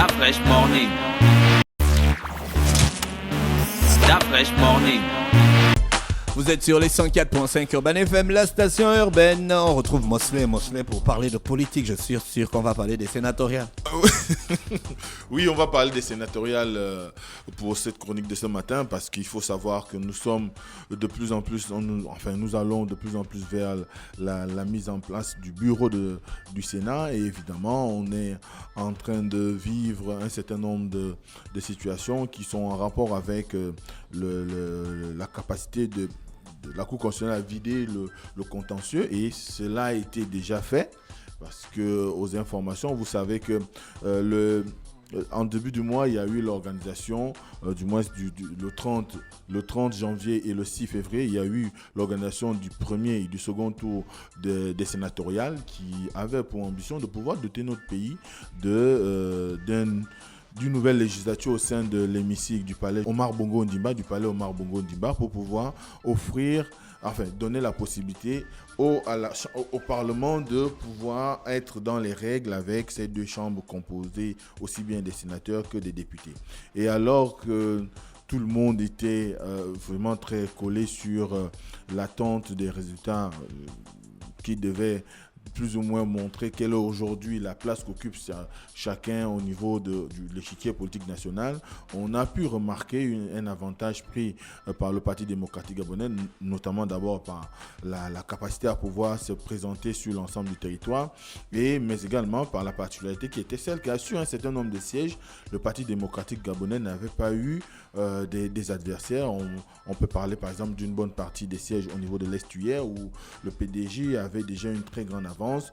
Fresh Morning. Fresh Morning. Vous êtes sur les 104.5 Urban FM, la station urbaine. On retrouve Mosley pour parler de politique. Je suis sûr qu'on va parler des sénatoriales. Oui, on va parler des sénatoriales pour cette chronique de ce matin parce qu'il faut savoir que nous sommes de plus en plus, nous allons de plus en plus vers la mise en place du bureau du Sénat et évidemment, on est en train de vivre un certain nombre de situations qui sont en rapport avec la capacité de la Cour constitutionnelle à vider le contentieux et cela a été déjà fait parce que aux informations, vous savez que en début du mois, il y a eu l'organisation, du moins le 30 janvier et le 6 février, il y a eu l'organisation du premier et du second tour des sénatoriales qui avait pour ambition de pouvoir doter notre pays d'une nouvelle législature au sein de l'hémicycle du palais Omar Bongo Ondimba, pour pouvoir donner la possibilité au Parlement de pouvoir être dans les règles avec ces deux chambres composées aussi bien des sénateurs que des députés. Et alors que tout le monde était vraiment très collé sur l'attente des résultats qui devaient plus ou moins montrer quelle est aujourd'hui la place qu'occupe chacun au niveau de l'échiquier politique national, on a pu remarquer un avantage pris par le Parti démocratique gabonais, notamment d'abord par la capacité à pouvoir se présenter sur l'ensemble du territoire, mais également par la particularité qui était celle qu'à sur un certain nombre de sièges, le Parti démocratique gabonais n'avait pas eu des adversaires. On peut parler par exemple d'une bonne partie des sièges au niveau de l'Estuaire où le PDG avait déjà une très grande avance.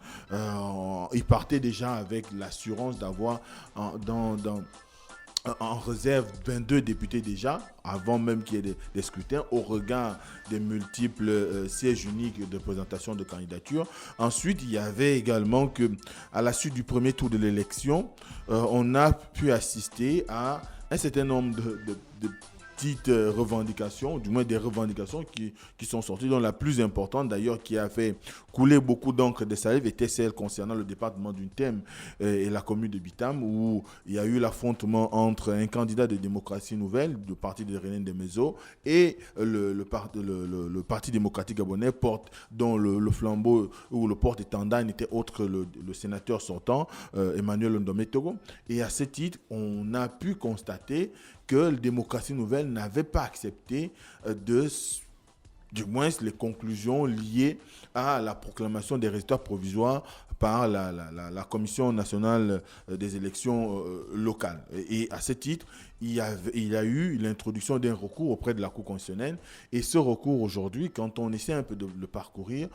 Il partait déjà avec l'assurance d'avoir en réserve 22 députés déjà, avant même qu'il y ait des scrutins, au regard des multiples sièges uniques de présentation de candidatures. Ensuite, il y avait également qu'à la suite du premier tour de l'élection, on a pu assister à un certain nombre de petites revendications, du moins des revendications qui sont sorties, dont la plus importante d'ailleurs qui a fait couler beaucoup d'encre de salive était celle concernant le département du Thème et la commune de Bitam où il y a eu l'affrontement entre un candidat de démocratie nouvelle, du parti de René Ndemezo et le parti démocratique gabonais dont le flambeau ou le porte-étendard n'était autre que le sénateur sortant Emmanuel Ndomé Togo. Et à ce titre, on a pu constater que la démocratie nouvelle n'avait pas accepté du moins les conclusions liées à la proclamation des résultats provisoires par la Commission nationale des élections locales. Et à ce titre, il y a eu l'introduction d'un recours auprès de la Cour constitutionnelle. Et ce recours aujourd'hui, quand on essaie un peu de le parcourir,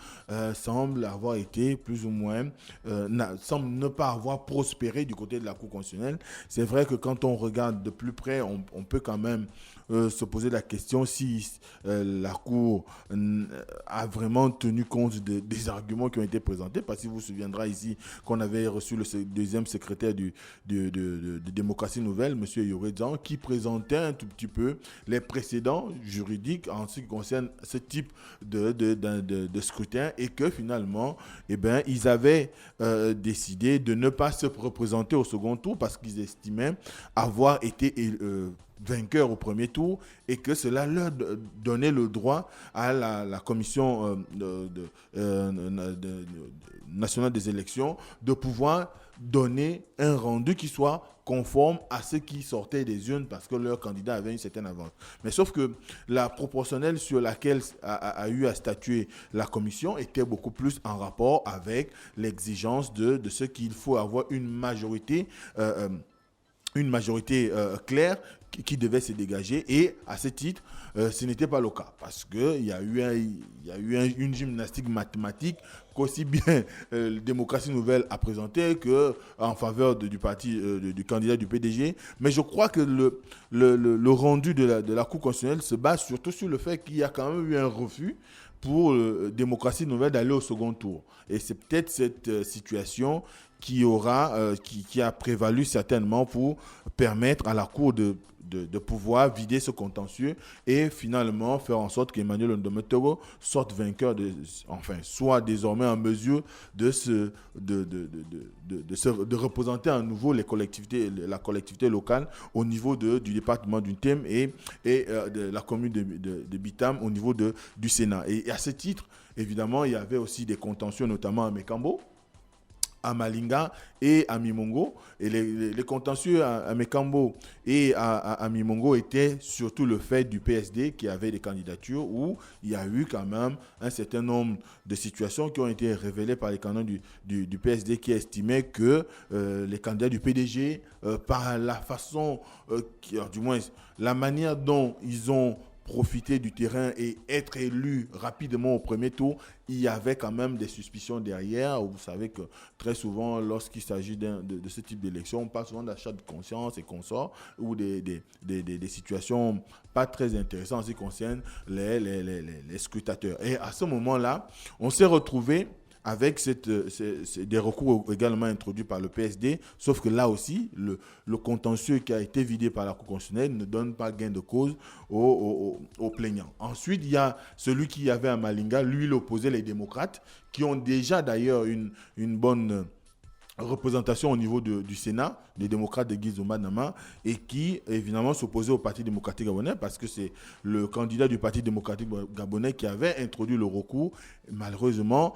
semble avoir été plus ou moins, semble ne pas avoir prospéré du côté de la Cour constitutionnelle. C'est vrai que quand on regarde de plus près, on peut quand même se poser la question si la Cour a vraiment tenu compte des arguments qui ont été présentés. Parce qu'il vous souviendra ici qu'on avait reçu le deuxième secrétaire de Démocratie Nouvelle, M. Yoredjan, qui présentait un tout petit peu les précédents juridiques en ce qui concerne ce type de scrutin et que finalement, ils avaient décidé de ne pas se représenter au second tour parce qu'ils estimaient avoir été vainqueurs au premier tour et que cela leur donnait le droit à la commission nationale des élections de pouvoir donner un rendu qui soit conforme à ce qui sortait des urnes parce que leur candidat avait une certaine avance. Mais sauf que la proportionnelle sur laquelle a eu à statuer la commission était beaucoup plus en rapport avec l'exigence de ce qu'il faut avoir une majorité claire qui devait se dégager et à ce titre, ce n'était pas le cas parce qu'il y a eu une gymnastique mathématique qu'aussi bien la démocratie nouvelle a présenté qu'en faveur du parti du candidat du PDG. Mais je crois que le rendu de la Cour constitutionnelle se base surtout sur le fait qu'il y a quand même eu un refus pour démocratie nouvelle d'aller au second tour. Et c'est peut-être cette situation qui a prévalu certainement pour permettre à la Cour de pouvoir vider ce contentieux et finalement faire en sorte qu'Emmanuel Ndometoro sorte vainqueur, soit désormais en mesure de représenter à nouveau la collectivité locale au niveau du département du Thème et de la commune de Bitam au niveau du Sénat. Et à ce titre, évidemment, il y avait aussi des contentieux, notamment à Mekambo, à Malinga et à Mimongo. Et les contentieux à Mekambo et à Mimongo étaient surtout le fait du PSD qui avait des candidatures où il y a eu quand même un certain nombre de situations qui ont été révélées par les candidats du PSD qui estimaient que les candidats du PDG, par la façon, du moins la manière dont ils ont profiter du terrain et être élu rapidement au premier tour, il y avait quand même des suspicions derrière. Vous savez que très souvent, lorsqu'il s'agit de ce type d'élection, on parle souvent d'achat de conscience et consorts ou des situations pas très intéressantes en ce qui concerne les scrutateurs. Et à ce moment-là, on s'est retrouvé avec des recours également introduits par le PSD, sauf que là aussi, le contentieux qui a été vidé par la Cour constitutionnelle ne donne pas gain de cause aux plaignants. Ensuite, il y a celui qui avait à Malinga, lui, il opposait les démocrates, qui ont déjà d'ailleurs une bonne représentation au niveau du Sénat, des démocrates de Guizumba Nama, et qui évidemment s'opposait au Parti démocratique gabonais parce que c'est le candidat du Parti démocratique gabonais qui avait introduit le recours. Malheureusement,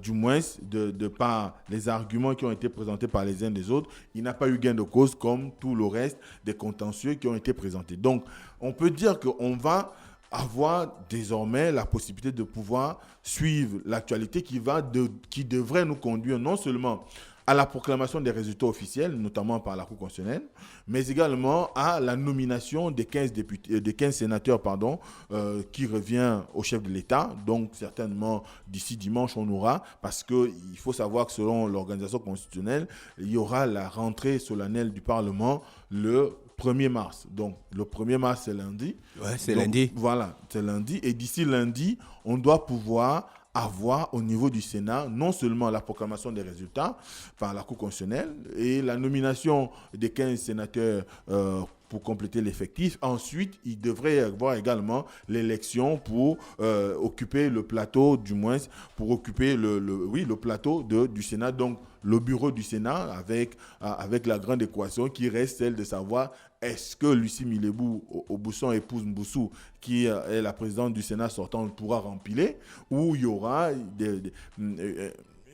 du moins de par les arguments qui ont été présentés par les uns des autres, il n'a pas eu gain de cause comme tout le reste des contentieux qui ont été présentés. Donc, on peut dire qu'on va avoir désormais la possibilité de pouvoir suivre l'actualité qui devrait nous conduire non seulement à la proclamation des résultats officiels, notamment par la Cour constitutionnelle, mais également à la nomination des 15 sénateurs qui revient au chef de l'État. Donc certainement d'ici dimanche on aura, parce qu'il faut savoir que selon l'organisation constitutionnelle, il y aura la rentrée solennelle du Parlement le 1er mars. Donc, le 1er mars, c'est lundi. Ouais, c'est lundi. Voilà, c'est lundi. Et d'ici lundi, on doit pouvoir avoir au niveau du Sénat non seulement la proclamation des résultats par la Cour constitutionnelle et la nomination des 15 sénateurs pour compléter l'effectif. Ensuite, il devrait y avoir également l'élection pour occuper le plateau, le plateau du Sénat. Donc, le bureau du Sénat avec la grande équation qui reste celle de savoir est-ce que Lucie Milebou Aubusson, épouse Mboussou, qui est la présidente du Sénat sortante, pourra remplir, ou il y aura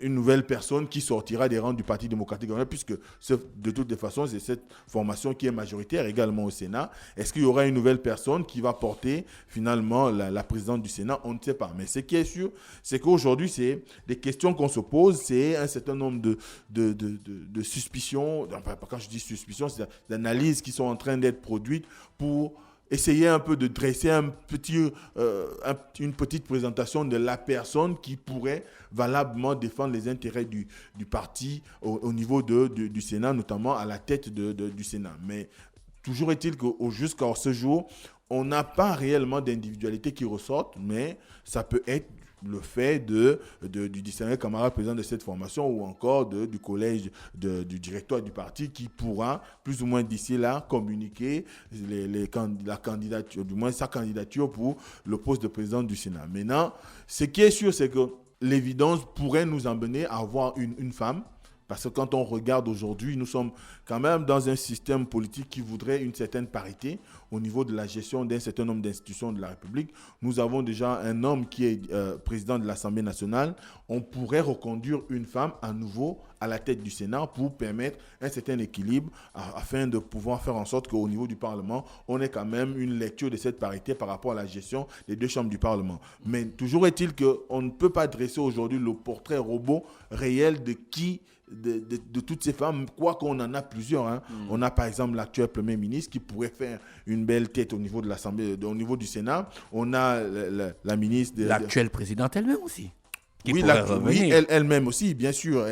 une nouvelle personne qui sortira des rangs du Parti démocratique gabonais, puisque de toutes les façons, c'est cette formation qui est majoritaire également au Sénat. Est-ce qu'il y aura une nouvelle personne qui va porter finalement la présidente du Sénat? On ne sait pas. Mais ce qui est sûr, c'est qu'aujourd'hui, c'est des questions qu'on se pose, c'est un certain nombre de suspicions. Enfin, quand je dis suspicions, c'est d'analyses qui sont en train d'être produites pour essayer un peu de dresser une petite présentation de la personne qui pourrait valablement défendre les intérêts du parti au niveau du Sénat, notamment à la tête du Sénat. Mais toujours est-il que jusqu'à ce jour, on n'a pas réellement d'individualité qui ressorte, mais ça peut être le fait du distingué camarade président de cette formation ou encore du collège du directoire du parti qui pourra plus ou moins d'ici là communiquer la candidature, du moins sa candidature pour le poste de président du Sénat. Maintenant, ce qui est sûr, c'est que l'évidence pourrait nous emmener à avoir une femme. Parce que quand on regarde aujourd'hui, nous sommes quand même dans un système politique qui voudrait une certaine parité au niveau de la gestion d'un certain nombre d'institutions de la République. Nous avons déjà un homme qui est président de l'Assemblée nationale. On pourrait reconduire une femme à nouveau à la tête du Sénat pour permettre un certain équilibre afin de pouvoir faire en sorte qu'au niveau du Parlement, on ait quand même une lecture de cette parité par rapport à la gestion des deux chambres du Parlement. Mais toujours est-il qu'on ne peut pas dresser aujourd'hui le portrait robot réel de toutes ces femmes, quoi qu'on en a plusieurs. Hein. On a par exemple l'actuel Premier ministre qui pourrait faire une belle tête au niveau de l'Assemblée, au niveau du Sénat. On a la ministre... L'actuelle présidente elle-même aussi. qui pourrait revenir. Oui, elle-même aussi, bien sûr.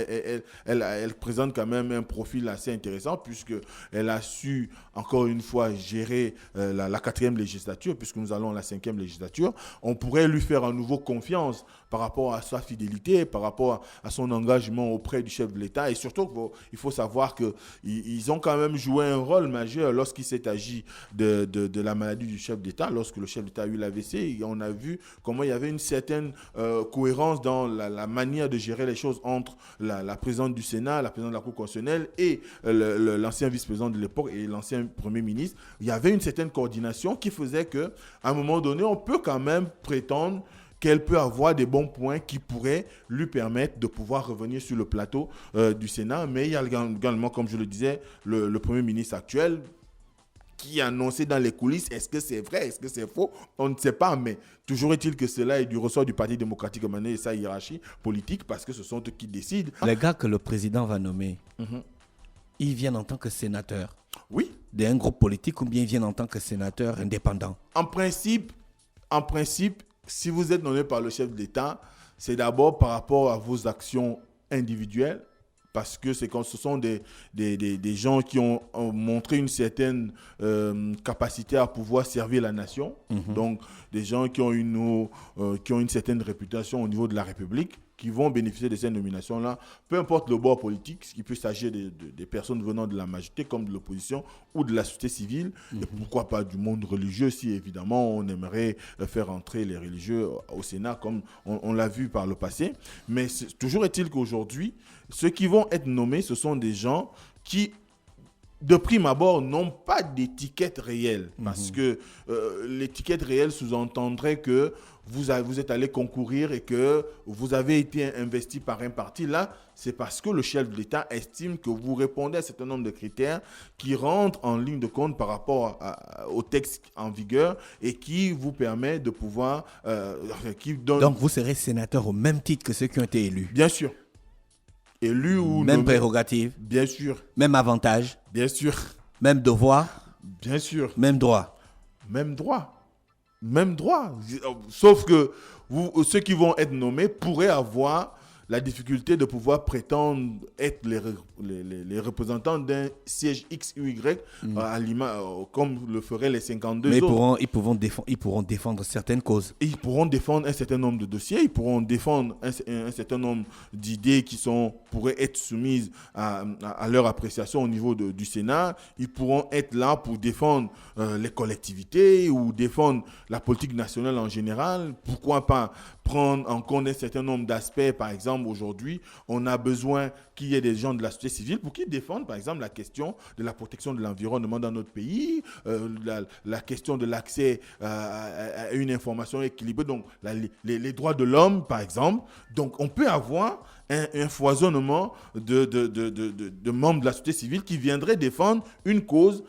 Elle présente quand même un profil assez intéressant puisqu'elle a su, encore une fois, gérer la 4e législature, puisque nous allons à la 5e législature. On pourrait lui faire à nouveau confiance par rapport à sa fidélité, par rapport à son engagement auprès du chef de l'État. Et surtout, il faut savoir qu'ils ont quand même joué un rôle majeur lorsqu'il s'est agi de la maladie du chef d'État. Lorsque le chef d'État a eu l'AVC, on a vu comment il y avait une certaine cohérence dans la manière de gérer les choses entre la présidente du Sénat, la présidente de la Cour constitutionnelle et l'ancien vice-président de l'époque et l'ancien Premier ministre. Il y avait une certaine coordination qui faisait qu'à un moment donné, on peut quand même prétendre qu'elle peut avoir des bons points qui pourraient lui permettre de pouvoir revenir sur le plateau du Sénat. Mais il y a également, comme je le disais, le Premier ministre actuel qui a annoncé dans les coulisses. Est-ce que c'est vrai? Est-ce que c'est faux? On ne sait pas, mais toujours est-il que cela est du ressort du Parti démocratique et sa hiérarchie politique, parce que ce sont eux qui décident. Les gars que le président va nommer, ils viennent en tant que sénateurs. Oui. D'un groupe politique ou bien ils viennent en tant que sénateurs indépendants? En principe, si vous êtes nommé par le chef d'État, c'est d'abord par rapport à vos actions individuelles, parce que ce sont des gens qui ont montré une certaine capacité à pouvoir servir la nation. Donc, des gens qui ont une certaine réputation au niveau de la République, qui vont bénéficier de ces nominations-là, peu importe le bord politique, il peut s'agir des personnes venant de la majorité, comme de l'opposition ou de la société civile, et pourquoi pas du monde religieux, si évidemment on aimerait faire entrer les religieux au Sénat, comme on l'a vu par le passé. Mais toujours est-il qu'aujourd'hui, ceux qui vont être nommés, ce sont des gens qui, de prime abord, n'ont pas d'étiquette réelle. Parce que l'étiquette réelle sous-entendrait que vous êtes allé concourir et que vous avez été investi par un parti. Là, c'est parce que le chef de l'État estime que vous répondez à un certain nombre de critères qui rentrent en ligne de compte par rapport au texte en vigueur et qui vous permet de pouvoir... Donc, vous serez sénateur au même titre que ceux qui ont été élus? Bien sûr. Élu ou même nommé. Prérogative? Bien sûr. Même avantage? Bien sûr. Même devoir? Bien sûr. Même droit? Même droit. Même droit. Sauf que ceux qui vont être nommés pourraient avoir la difficulté de pouvoir prétendre être les représentants d'un siège X ou Y, comme le feraient les 52 Mais autres. ils pourront défendre certaines causes. Et ils pourront défendre un certain nombre de dossiers, ils pourront défendre un certain nombre d'idées qui pourraient être soumises à leur appréciation au niveau du Sénat. Ils pourront être là pour défendre les collectivités ou défendre la politique nationale en général. Pourquoi pas prendre en compte un certain nombre d'aspects. Par exemple, aujourd'hui, on a besoin qu'il y ait des gens de la société civile pour qu'ils défendent, par exemple, la question de la protection de l'environnement dans notre pays, la question de l'accès à une information équilibrée, donc les droits de l'homme, par exemple. Donc, on peut avoir un foisonnement de membres de la société civile qui viendraient défendre une cause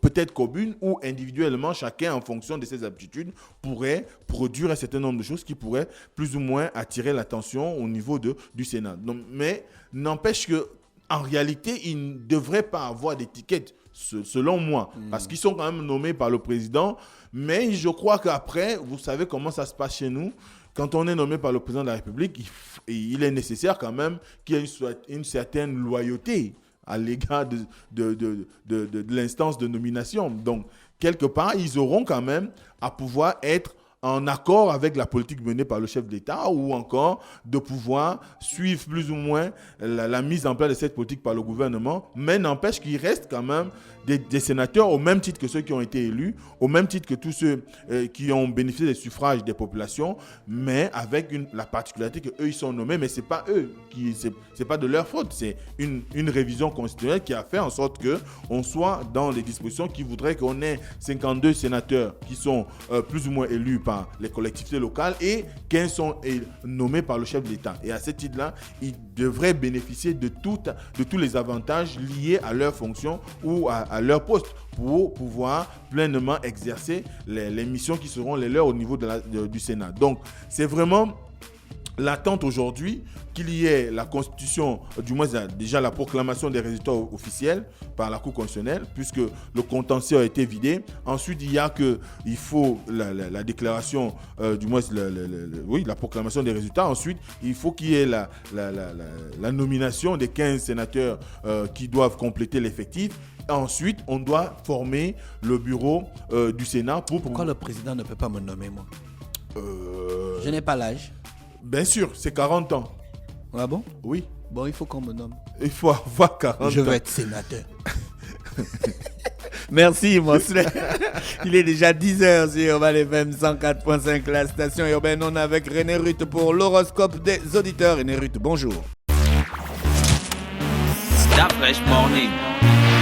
peut-être commune ou individuellement, chacun en fonction de ses aptitudes pourrait produire un certain nombre de choses qui pourraient plus ou moins attirer l'attention au niveau du Sénat. Donc, mais n'empêche qu'en réalité, ils ne devraient pas avoir d'étiquette, selon moi, parce qu'ils sont quand même nommés par le président. Mais je crois qu'après, vous savez comment ça se passe chez nous. Quand on est nommé par le président de la République, il est nécessaire quand même qu'il y ait une certaine loyauté à l'égard de l'instance de nomination. Donc, quelque part, ils auront quand même à pouvoir être en accord avec la politique menée par le chef d'État ou encore de pouvoir suivre plus ou moins la mise en place de cette politique par le gouvernement, mais n'empêche qu'il reste quand même des sénateurs au même titre que ceux qui ont été élus, au même titre que tous ceux qui ont bénéficié des suffrages des populations, mais avec la particularité qu'eux ils sont nommés, mais c'est pas eux, c'est pas de leur faute, c'est une révision constitutionnelle qui a fait en sorte qu'on soit dans les dispositions qui voudraient qu'on ait 52 sénateurs qui sont plus ou moins élus par les collectivités locales et 15 sont nommés par le chef de l'État. Et à ce titre-là, ils devraient bénéficier de tous les avantages liés à leur fonction ou à leur poste pour pouvoir pleinement exercer les missions qui seront les leurs au niveau du Sénat. Donc, c'est vraiment l'attente aujourd'hui qu'il y ait la constitution, du moins déjà la proclamation des résultats officiels par la Cour constitutionnelle, puisque le contentieux a été vidé. Ensuite, il faut la déclaration, du moins la proclamation des résultats. Ensuite, il faut qu'il y ait la nomination des 15 sénateurs qui doivent compléter l'effectif. Ensuite, on doit former le bureau du Sénat pour... Pourquoi le président ne peut pas me nommer, moi? Je n'ai pas l'âge. Bien sûr, c'est 40 ans. Ah bon? Oui. Bon, il faut qu'on me nomme. Il faut avoir 40 ans. Je veux être sénateur. Merci, Mosley. Il est déjà 10h sur Urban FM 104.5, la station urbaine. On est avec René Ruth pour l'horoscope des auditeurs. René Ruth, bonjour. Start Fresh Morning.